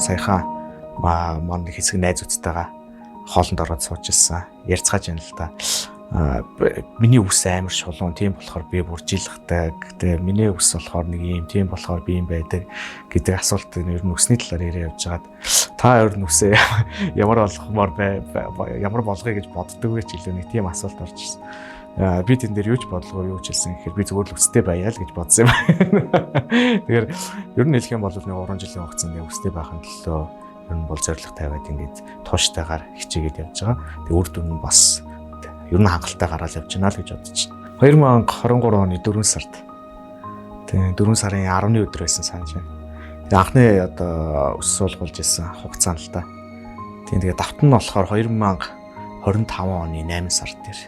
саяхан маань хэсэг найз үсттэйгээ хоолнд ороод сууж ирсэн. Ярьцгааж байна л да. Миний үс амар шулуун, тийм болохоор би бүр жилхтай. Гэтэ миний үс болохоор нэг юм, тийм болохоор би юм байдаг гэдэг асуулт нь ер нь үсний талаар яриа явж байгаад та өөр нүсээ ямар болгохмоор ямар болгоё гэж боддог вэ ч илүү нэг тийм асуулт орж ирсэн. Би тэн дээр юу ч бодлого юу ч хэлсэн гэхээр би зүгээр л үстэй байя л гэж бодсон юм байна. Тэгэхээр ер нь хэлэх юм бол нэг 3 жилийн хугацаанд үстэй байхын төлөө ер нь бол зорилго тавиад ингээд тууштайгаар хичээгээд явж байгаа. Тэгээ үр дүн нь бас ер нь хангалттай гараад явж байна л гэж бодож байна. 2023 оны 4 сард тэгээ 4 сарын 10-ны өдөр байсан санаж байна. Тэгээ анхны өс суулгуулж ирсэн хугацаа л та. Тэгээ давтан нь болохоор 2025 оны 8 сар дээр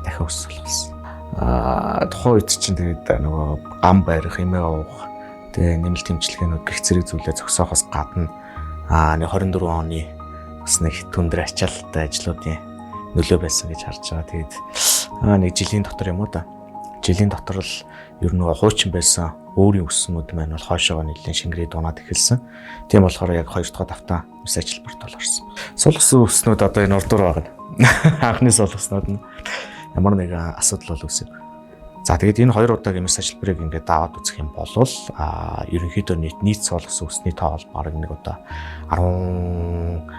дахин өс суулгасан. Тухайн үед чинь тэгээд нөгөө гам барих, эмээ уух, тэгээ нэмэлт тэмцэлгээнүүд гэх зэрэг зүйлээ зогсоохоос гадна 24 оны бас нэг түндэр ачаалттай ажлуудын нөлөө байсан гэж харж байгаа. Тэгээд нэг жилийн дотор юм уу да. Жилийн дотор л ер нь хуучин байсан өөрийн өсснүүд маань бол хойшоогоо нэлээд шингэрээд унаад эхэлсэн. Тийм болохоор яг 2 дахь давтаа үс ажилбарт орсон. Сулгасан өснүүд одоо энэ урдуур байгаа. Анхны сулгаснууд нь ямар нэгэн асуудал бол үүсэв. За тэгээд энэ 2 удаагийн мэс ажилбарыг ингээд даваад үзэх юм бол ерөнхийдөө нийт сулгасан өсний тоо бол бараг нэг одоо 10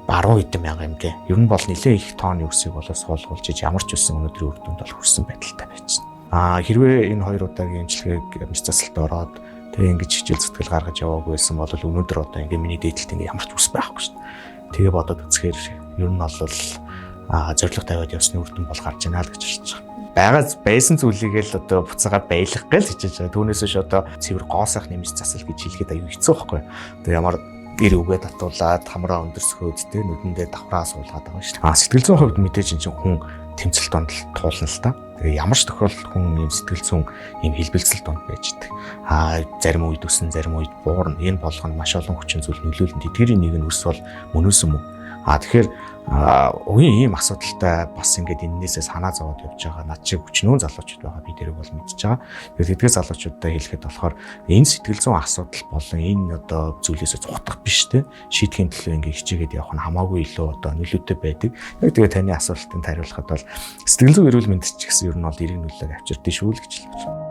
хэдэн мянган юм гээ. Ер нь бол нэлээд их тооны үсийг болоо суулгуулж ямар ч үсэн өнөөдрийн үр дүнд бол хүрсэн байдалтай байж байна. Хэрвээ энэ 2 удаагийн имчилгээг мэс засалт ороод тэгээ ингэж хичээл зүтгэл гаргаж яваагүй байсан бол өнөөдөр одоо ингээ миний дээдлэлт ингээ ямар ч үс байхгүй шүү дээ. Тэгээ бодоод үзэхээр ер нь бол зорилго тавиад явсны үр дүн бол гарч ийна л гэж хэлж байгаа. Байсан зүйлийгээ л одоо буцаага байлгах гээл хичээж байгаа. Түүнээс ш одоо цэвэр гоосах нэмж засал гэж хэлгээд аюу хэцүү байхгүй. Тэгээ ямар ир үгээ татуулаад хамраа өндөрсгөөд тэ нүдэндээ давхраа суулгаад байгаа шүү дээ. Сэтгэл зүйн хувьд мэдээж энэ чинь хүн тэмцэл донд туулна л та. Тэгээ ямар ч тохиолдолд хүн ийм сэтгэл зүйн ийм хэлбэлцэл донд байж идэг. Зарим үед өсөн, зарим үед буурна. Энэ болгоно маш олон хүчин зүйл нөлөөлнө. Тэдгэрийн нэг нь өс бол мөнөөс юм уу? Тэгэхээр үеийн ийм асуудалтай бас ингээд эннээсээ санаа зовоод явж байгаа над шиг хүчнүүн залуучууд байгаа би тэрийг бол мэдж байгаа. Тэгээд тэдгээр залуучуудтай хэлэхэд болохоор энэ сэтгэл зүйн асуудал болон энэ одоо зүйлээсээ зугатах биш те шийдэхин төлөө ингээд хичээгээд явах нь хамаагүй илүү одоо нөлөөтэй байдаг. Яг тэгээд таны асуултанд хариулахад бол сэтгэл зүйн эрүүл мэнд ч гэсэн ер нь бол эрэг нөлөөг авчирдээ шүү л гэж хэлж байна.